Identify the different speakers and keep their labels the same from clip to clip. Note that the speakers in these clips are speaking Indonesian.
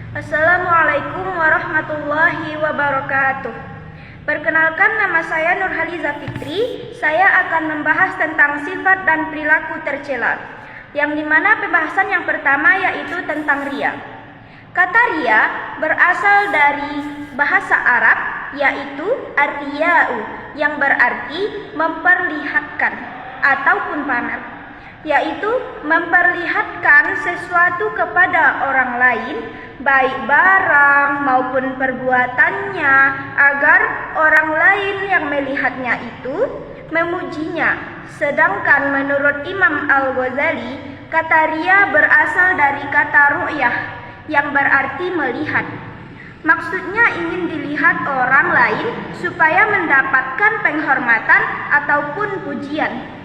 Speaker 1: Assalamualaikum warahmatullahi wabarakatuh. Perkenalkan, nama saya Nurhaliza Fitri. Saya akan membahas tentang sifat dan perilaku tercela, yang dimana pembahasan yang pertama yaitu tentang riya. Kata riya berasal dari bahasa Arab, yaitu ar-riya'u, yang berarti memperlihatkan ataupun pamer, yaitu memperlihatkan sesuatu kepada orang lain, baik barang maupun perbuatannya, agar orang lain yang melihatnya itu memujinya. Sedangkan menurut Imam Al-Ghazali, kata riya berasal dari kata ru'yah, yang berarti melihat. Maksudnya ingin dilihat orang lain supaya mendapatkan penghormatan ataupun pujian.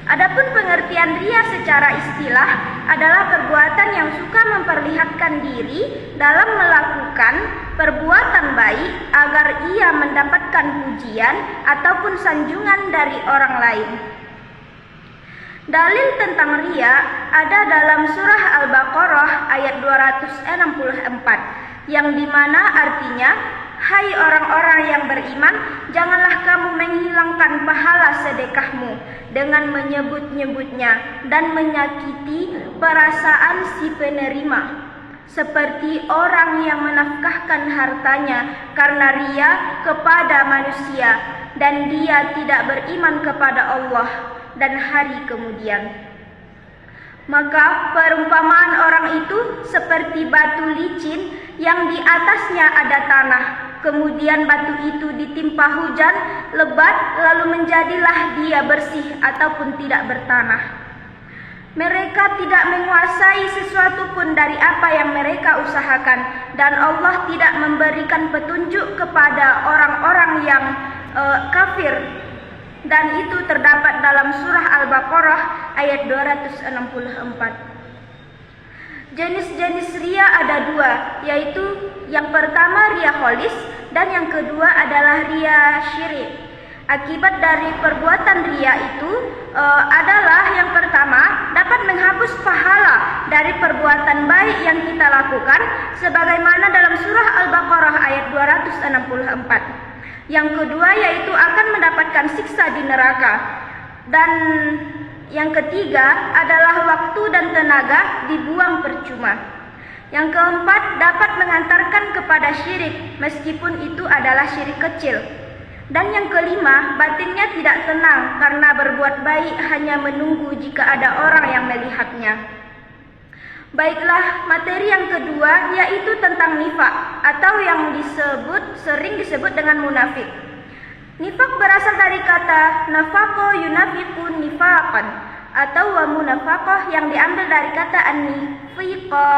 Speaker 1: Adapun pengertian riya secara istilah adalah perbuatan yang suka memperlihatkan diri dalam melakukan perbuatan baik agar ia mendapatkan pujian ataupun sanjungan dari orang lain. Dalil tentang riya ada dalam surah Al-Baqarah ayat 264, yang dimana artinya, hai orang-orang yang beriman, janganlah kamu menghilangkan pahala sedekahmu dengan menyebut-nyebutnya dan menyakiti perasaan si penerima, seperti orang yang menafkahkan hartanya karena riya kepada manusia, dan dia tidak beriman kepada Allah dan hari kemudian. Maka perumpamaan orang itu seperti batu licin yang di atasnya ada tanah. Kemudian batu itu ditimpa hujan lebat, lalu menjadilah dia bersih ataupun tidak bertanah. Mereka tidak menguasai sesuatu pun dari apa yang mereka usahakan, dan Allah tidak memberikan petunjuk kepada orang-orang yang kafir. Dan itu terdapat dalam surah Al-Baqarah ayat 264. Jenis-jenis riya ada dua, yaitu yang pertama riya kholis dan yang kedua adalah riya syirik. Akibat dari perbuatan riya itu adalah yang pertama, dapat menghapus pahala dari perbuatan baik yang kita lakukan, sebagaimana dalam surah Al-Baqarah ayat 264. Yang kedua yaitu akan mendapatkan siksa di neraka. Dan yang ketiga adalah waktu dan tenaga dibuang percuma. Yang keempat, dapat mengantarkan kepada syirik, meskipun itu adalah syirik kecil. Dan yang kelima, batinnya tidak tenang karena berbuat baik hanya menunggu jika ada orang yang melihatnya. Baiklah, materi yang kedua yaitu tentang nifak, atau yang sering disebut dengan munafik. Nifak berasal dari kata nafaqo yunafiqun nifaqan, atau wa munafaqah yang diambil dari kata an-nifiqa.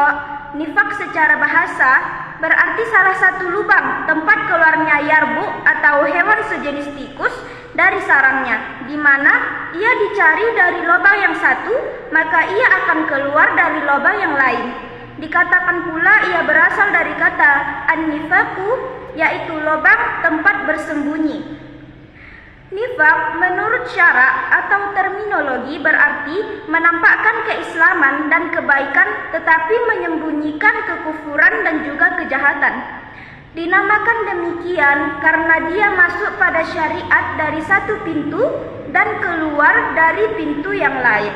Speaker 1: Nifak secara bahasa berarti salah satu lubang tempat keluarnya yarbu atau hewan sejenis tikus dari sarangnya, di mana ia dicari dari lubang yang satu, maka ia akan keluar dari lubang yang lain. Dikatakan pula ia berasal dari kata an-nifaqu, yaitu lubang tempat bersembunyi. Nifak menurut syarak atau terminologi berarti menampakkan keislaman dan kebaikan tetapi menyembunyikan kekufuran dan juga kejahatan. Dinamakan demikian karena dia masuk pada syariat dari satu pintu dan keluar dari pintu yang lain.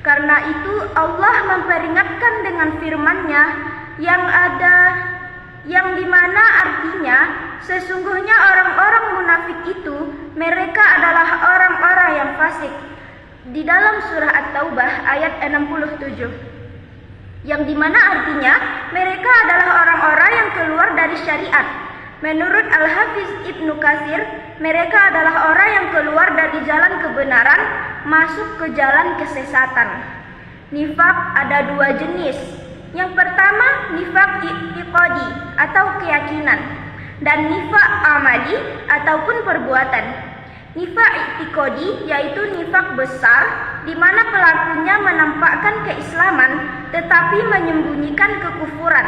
Speaker 1: Karena itu Allah memperingatkan dengan firman-Nya yang dimana artinya, sesungguhnya orang-orang munafik itu mereka adalah orang-orang yang fasik, di dalam surah At-Taubah ayat 67, yang dimana artinya mereka adalah orang-orang yang keluar dari syariat. Menurut Al-Hafiz Ibnu Katsir, mereka adalah orang yang keluar dari jalan kebenaran masuk ke jalan kesesatan. Nifak ada dua jenis. Yang pertama, nifak i'tiqadi atau keyakinan, dan nifak amali ataupun perbuatan. Nifak i'tiqadi yaitu nifak besar, di mana pelakunya menampakkan keislaman tetapi menyembunyikan kekufuran.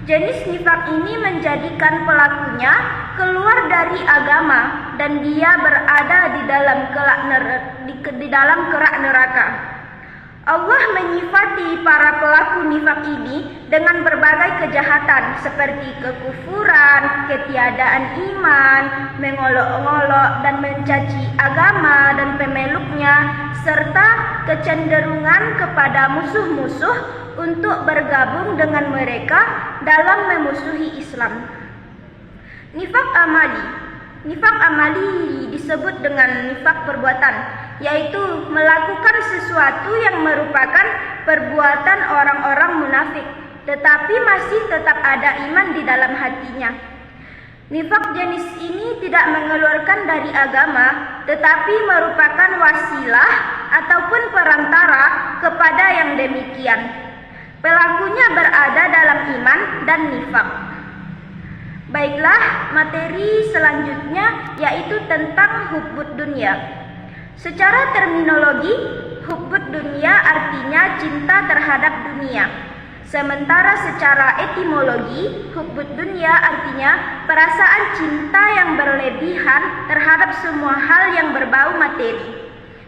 Speaker 1: Jenis nifak ini menjadikan pelakunya keluar dari agama dan dia berada di dalam kerak neraka. Allah menyifati para pelaku nifak ini dengan berbagai kejahatan seperti kekufuran, ketiadaan iman, mengolok-olok dan mencaci agama dan pemeluknya, serta kecenderungan kepada musuh-musuh untuk bergabung dengan mereka dalam memusuhi Islam. Nifak amali disebut dengan nifak perbuatan, yaitu melakukan sesuatu yang merupakan perbuatan orang-orang munafik, tetapi masih tetap ada iman di dalam hatinya. Nifak jenis ini tidak mengeluarkan dari agama, tetapi merupakan wasilah ataupun perantara kepada yang demikian. Pelakunya berada dalam iman dan nifak. Baiklah, materi selanjutnya yaitu tentang hubbud dunia. Secara terminologi, hubbud dunia artinya cinta terhadap dunia. Sementara secara etimologi, hubbud dunia artinya perasaan cinta yang berlebihan terhadap semua hal yang berbau materi,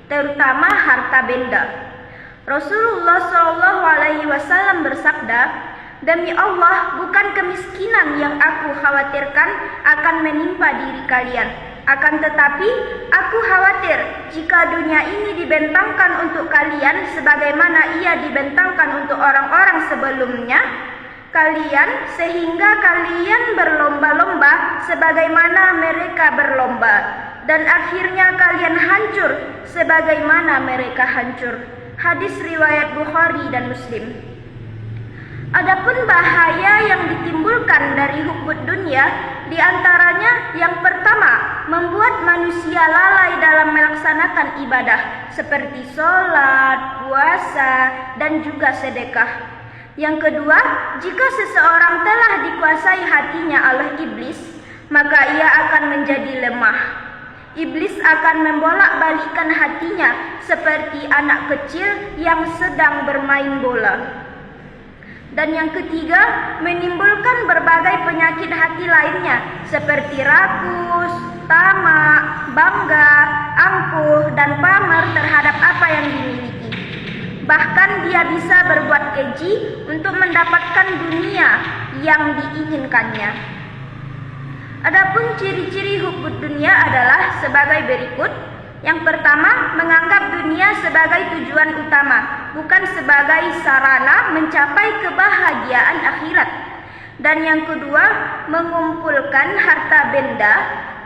Speaker 1: terutama harta benda. Rasulullah SAW bersabda, "Demi Allah, bukan kemiskinan yang aku khawatirkan akan menimpa diri kalian. Akan tetapi, aku khawatir jika dunia ini dibentangkan untuk kalian sebagaimana ia dibentangkan untuk orang-orang sebelumnya, sehingga kalian berlomba-lomba sebagaimana mereka berlomba, dan akhirnya kalian hancur sebagaimana mereka hancur." Hadis riwayat Bukhari dan Muslim. Adapun bahaya yang ditimbulkan dari hubbud dunia, diantaranya yang pertama, membuat manusia lalai dalam melaksanakan ibadah seperti sholat, puasa, dan juga sedekah. Yang kedua, jika seseorang telah dikuasai hatinya oleh iblis, maka ia akan menjadi lemah. Iblis akan membolak-balikkan hatinya seperti anak kecil yang sedang bermain bola. Dan yang ketiga, menimbulkan berbagai penyakit hati lainnya seperti rakus, tamak, bangga, angkuh, dan pamer terhadap apa yang dimiliki. Bahkan dia bisa berbuat keji untuk mendapatkan dunia yang diinginkannya. Adapun ciri-ciri hubbud dunia adalah sebagai berikut. Yang pertama, menganggap dunia sebagai tujuan utama, bukan sebagai sarana mencapai kebahagiaan akhirat. Dan yang kedua, mengumpulkan harta benda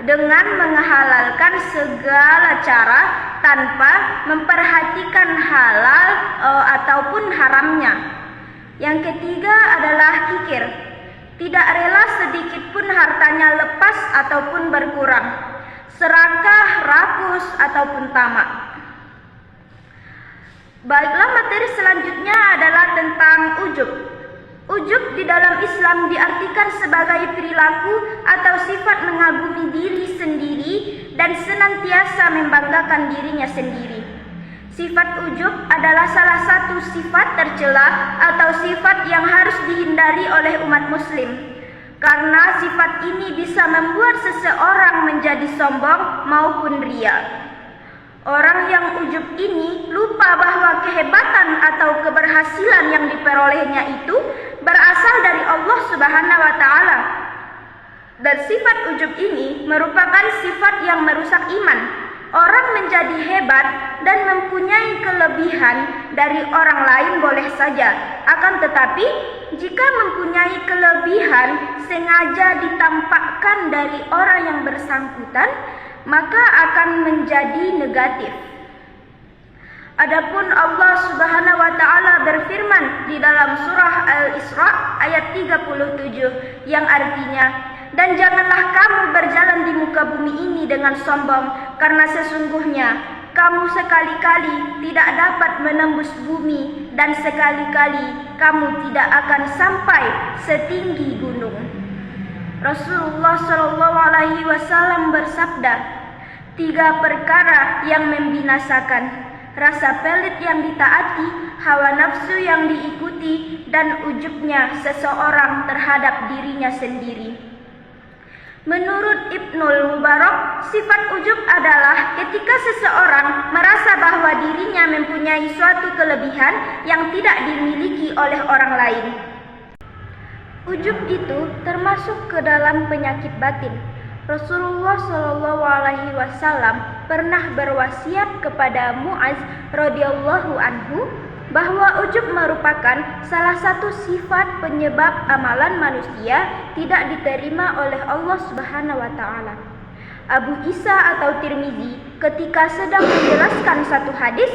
Speaker 1: dengan menghalalkan segala cara tanpa memperhatikan halal ataupun haramnya. Yang ketiga adalah kikir, tidak rela sedikit pun hartanya lepas ataupun berkurang, serakah, rakus, ataupun tamak. Baiklah, materi selanjutnya adalah tentang ujub. Ujub di dalam Islam diartikan sebagai perilaku atau sifat mengagumi diri sendiri dan senantiasa membanggakan dirinya sendiri. Sifat ujub adalah salah satu sifat tercela atau sifat yang harus dihindari oleh umat muslim, karena sifat ini bisa membuat seseorang menjadi sombong maupun ria. Orang yang ujub ini lupa bahwa kehebatan atau keberhasilan yang diperolehnya itu berasal dari Allah Subhanahu wa Ta'ala. Dan sifat ujub ini merupakan sifat yang merusak iman. Orang menjadi hebat dan mempunyai kelebihan dari orang lain boleh saja, akan tetapi jika mempunyai kelebihan sengaja ditampakkan dari orang yang bersangkutan, maka akan menjadi negatif. Adapun Allah Subhanahu wa Ta'ala berfirman di dalam surah Al-Isra ayat 37 yang artinya, "Dan janganlah kamu berjalan di muka bumi ini dengan sombong, karena sesungguhnya kamu sekali-kali tidak dapat menembus bumi, dan sekali-kali kamu tidak akan sampai setinggi gunung." Rasulullah SAW bersabda, 3 perkara yang membinasakan: rasa pelit yang ditaati, hawa nafsu yang diikuti, dan ujubnya seseorang terhadap dirinya sendiri. Menurut Ibnul Mubarak, sifat ujub adalah ketika seseorang merasa bahwa dirinya mempunyai suatu sesuatu kelebihan yang tidak dimiliki oleh orang lain. Ujub itu termasuk ke dalam penyakit batin. Rasulullah Shallallahu Alaihi Wasallam pernah berwasiat kepada Muaz radhiyallahu anhu bahwa ujub merupakan salah satu sifat penyebab amalan manusia tidak diterima oleh Allah Subhanahu wa taala. Abu Isa atau Tirmizi ketika sedang menjelaskan satu hadis,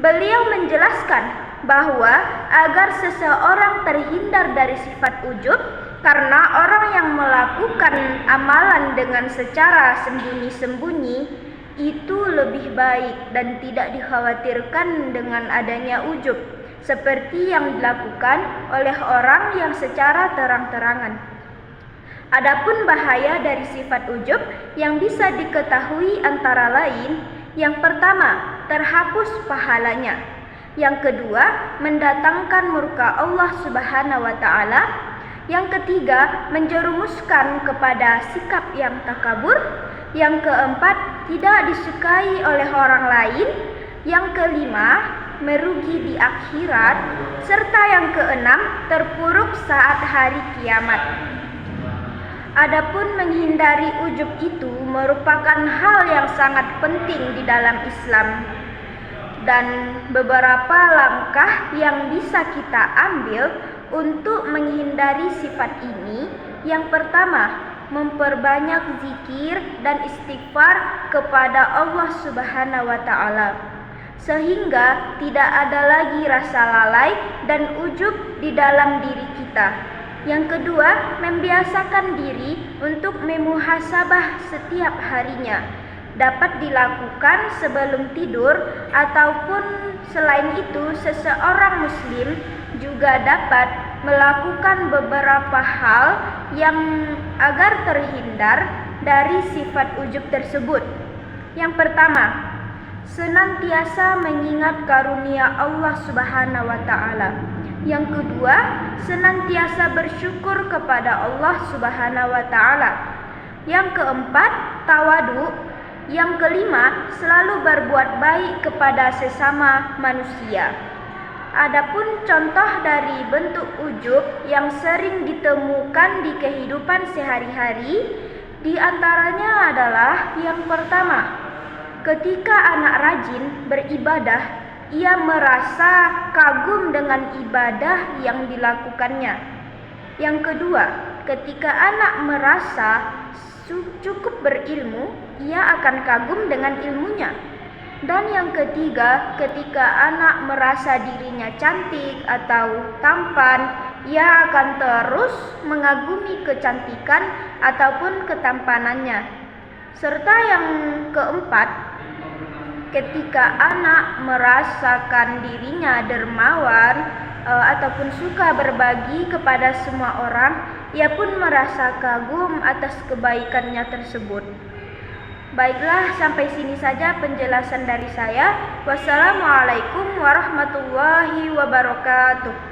Speaker 1: beliau menjelaskan bahwa agar seseorang terhindar dari sifat ujub, karena orang yang melakukan amalan dengan secara sembunyi-sembunyi itu lebih baik dan tidak dikhawatirkan dengan adanya ujub, seperti yang dilakukan oleh orang yang secara terang-terangan. Adapun bahaya dari sifat ujub yang bisa diketahui antara lain, yang pertama, terhapus pahalanya. Yang kedua, mendatangkan murka Allah Subhanahu wa taala. Yang ketiga, menjerumuskan kepada sikap yang takabur. Yang keempat, tidak disukai oleh orang lain. Yang kelima, merugi di akhirat. Serta yang keenam, terpuruk saat hari kiamat. Adapun menghindari ujub itu merupakan hal yang sangat penting di dalam Islam. Dan beberapa langkah yang bisa kita ambil untuk menghindari sifat ini, yang pertama, memperbanyak zikir dan istighfar kepada Allah Subhanahu wa taala, sehingga tidak ada lagi rasa lalai dan ujub di dalam diri kita. Yang kedua, membiasakan diri untuk memuhasabah setiap harinya. Dapat dilakukan sebelum tidur ataupun selain itu seseorang muslim juga dapat melakukan beberapa hal yang agar terhindar dari sifat ujub tersebut. Yang pertama, senantiasa mengingat karunia Allah Subhanahu wa taala. Yang kedua, senantiasa bersyukur kepada Allah Subhanahu wa taala. Yang keempat, tawadu. Yang kelima, selalu berbuat baik kepada sesama manusia. Adapun contoh dari bentuk ujub yang sering ditemukan di kehidupan sehari-hari, di antaranya adalah yang pertama, ketika anak rajin beribadah, ia merasa kagum dengan ibadah yang dilakukannya. Yang kedua, ketika anak merasa cukup berilmu, ia akan kagum dengan ilmunya. Dan yang ketiga, ketika anak merasa dirinya cantik atau tampan, ia akan terus mengagumi kecantikan ataupun ketampanannya. Serta yang keempat, ketika anak merasakan dirinya dermawan ataupun suka berbagi kepada semua orang, ia pun merasa kagum atas kebaikannya tersebut. Baiklah, sampai sini saja penjelasan dari saya. Wassalamualaikum warahmatullahi wabarakatuh.